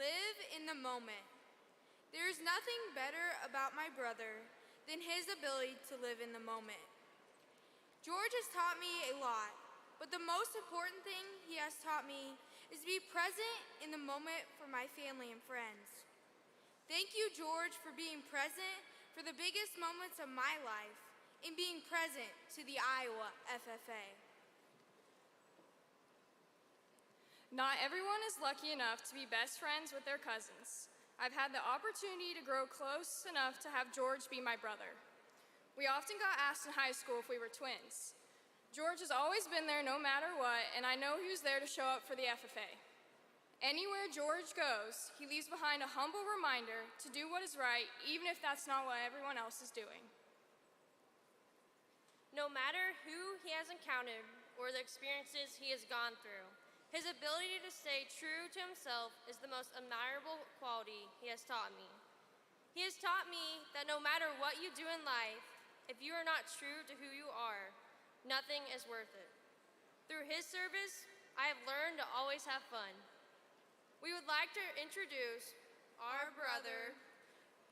Live in the moment. There is nothing better about my brother than his ability to live in the moment. George has taught me a lot, but the most important thing he has taught me is to be present in the moment for my family and friends. Thank you, George, for being present for the biggest moments of my life and being present to the Iowa FFA. Not everyone is lucky enough to be best friends with their cousins. I've had the opportunity to grow close enough to have George be my brother. We often got asked in high school if we were twins. George has always been there no matter what, and I know he was there to show up for the FFA. Anywhere George goes, he leaves behind a humble reminder to do what is right, even if that's not what everyone else is doing. No matter who he has encountered or the experiences he has gone through, his ability to stay true to himself is the most admirable quality he has taught me. He has taught me that no matter what you do in life, if you are not true to who you are, nothing is worth it. Through his service, I have learned to always have fun. We would like to introduce our brother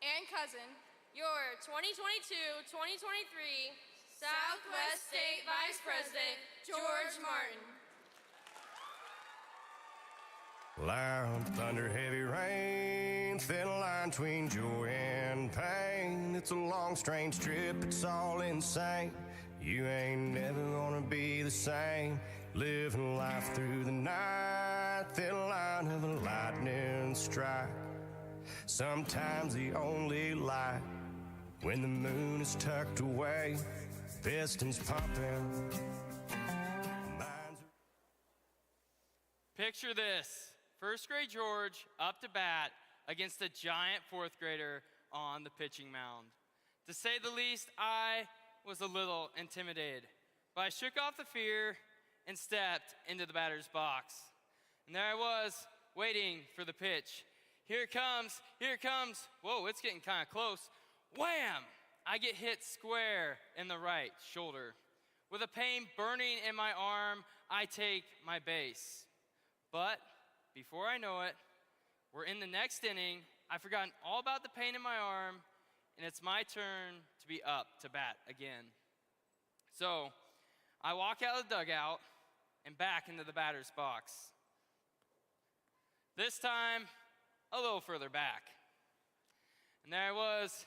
and cousin, your 2022-2023 Southwest State Vice President, George Martin. Loud thunder, heavy rain, thin line between joy and pain. It's a long, strange trip, it's all insane. You ain't never gonna be the same. Living life through the night, thin line of a lightning strike. Sometimes the only light when the moon is tucked away, pistons pumping. Picture this. First grade George up to bat against a giant fourth grader on the pitching mound. To say the least, I was a little intimidated, but I shook off the fear and stepped into the batter's box. And there I was, waiting for the pitch. Here it comes, here it comes. Whoa, it's getting kind of close. Wham! I get hit square in the right shoulder. With a pain burning in my arm, I take my base. But before I know it, we're in the next inning. I've forgotten all about the pain in my arm, and it's my turn to be up to bat again. So I walk out of the dugout and back into the batter's box. This time, a little further back. And there I was,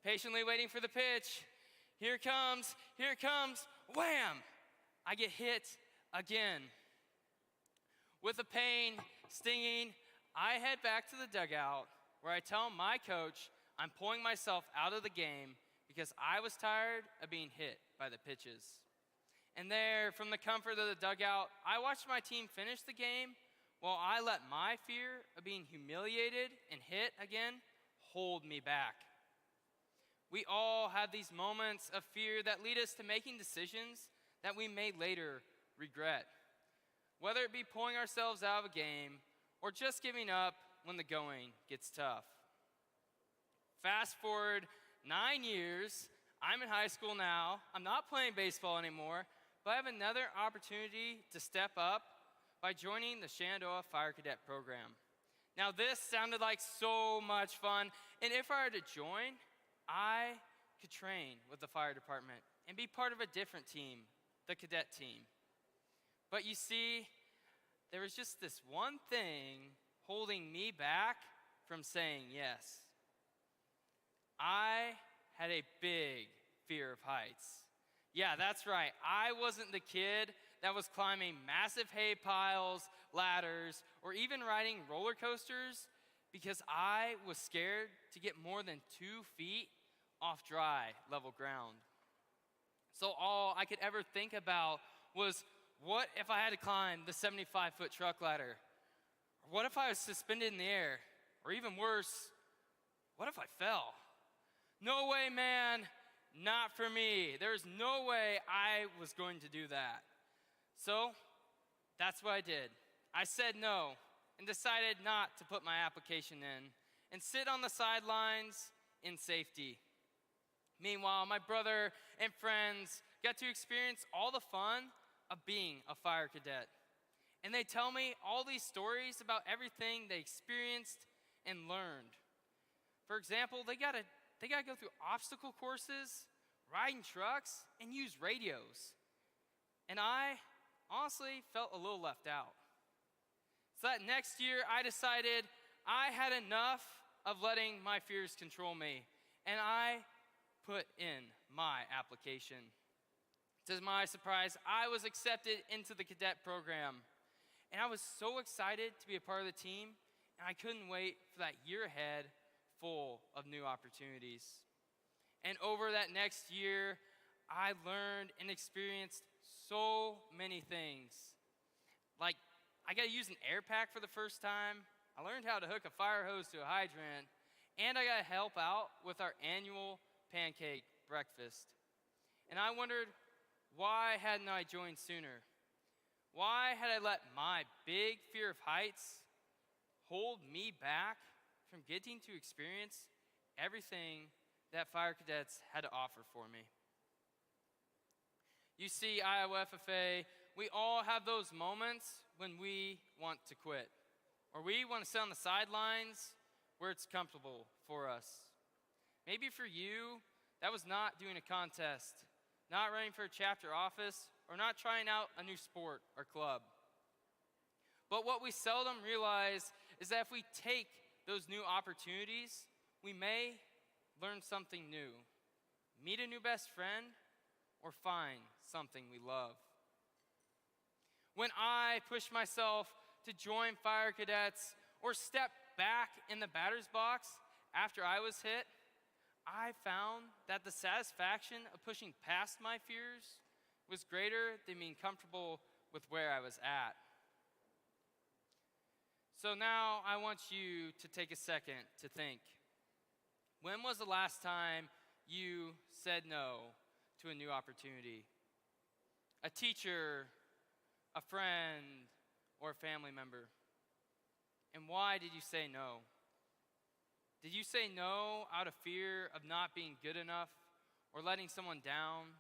patiently waiting for the pitch. Here it comes, wham! I get hit again. With the pain stinging, I head back to the dugout where I tell my coach I'm pulling myself out of the game because I was tired of being hit by the pitches. And there, from the comfort of the dugout, I watched my team finish the game while I let my fear of being humiliated and hit again hold me back. We all have these moments of fear that lead us to making decisions that we may later regret. Whether it be pulling ourselves out of a game or just giving up when the going gets tough. Fast forward 9 years, I'm in high school now, I'm not playing baseball anymore, but I have another opportunity to step up by joining the Shenandoah Fire Cadet program. Now this sounded like so much fun, and if I were to join, I could train with the fire department and be part of a different team, the cadet team. But you see, there was just this one thing holding me back from saying yes. I had a big fear of heights. Yeah, that's right. I wasn't the kid that was climbing massive hay piles, ladders, or even riding roller coasters because I was scared to get more than 2 feet off dry, level ground. So all I could ever think about was, what if I had to climb the 75-foot truck ladder? Or what if I was suspended in the air? Or even worse, what if I fell? No way, man, not for me. There's no way I was going to do that. So that's what I did. I said no and decided not to put my application in and sit on the sidelines in safety. Meanwhile, my brother and friends got to experience all the fun of being a fire cadet. And they tell me all these stories about everything they experienced and learned. For example, they gotta go through obstacle courses, riding trucks, and use radios. And I honestly felt a little left out. So that next year, I decided I had enough of letting my fears control me, and I put in my application. To my surprise, I was accepted into the cadet program, and I was so excited to be a part of the team, and I couldn't wait for that year ahead full of new opportunities. And over that next year, I learned and experienced so many things. Like, I got to use an air pack for the first time. I learned how to hook a fire hose to a hydrant, and I got to help out with our annual pancake breakfast. And I wondered, why hadn't I joined sooner? Why had I let my big fear of heights hold me back from getting to experience everything that fire cadets had to offer for me? You see, Iowa FFA, we all have those moments when we want to quit, or we want to sit on the sidelines where it's comfortable for us. Maybe for you, that was not doing a contest, not running for a chapter office, or not trying out a new sport or club. But what we seldom realize is that if we take those new opportunities, we may learn something new, meet a new best friend, or find something we love. When I pushed myself to join fire cadets or step back in the batter's box after I was hit, I found that the satisfaction of pushing past my fears was greater than being comfortable with where I was at. So now I want you to take a second to think. When was the last time you said no to a new opportunity? A teacher, a friend, or a family member? And why did you say no? Did you say no out of fear of not being good enough or letting someone down?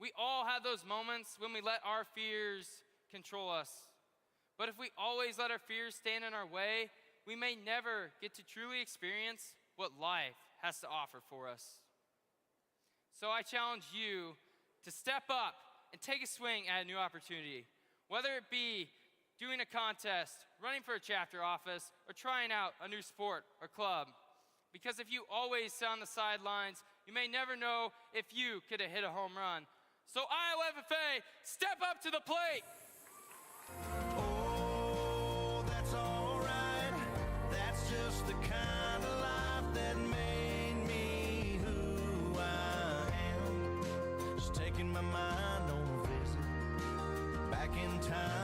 We all have those moments when we let our fears control us. But if we always let our fears stand in our way, we may never get to truly experience what life has to offer for us. So I challenge you to step up and take a swing at a new opportunity, whether it be doing a contest, running for a chapter office, or trying out a new sport or club. Because if you always sit on the sidelines, you may never know if you could have hit a home run. So Iowa FFA, step up to the plate. Oh, that's all right. That's just the kind of life that made me who I am. Just taking my mind on a visit back in time.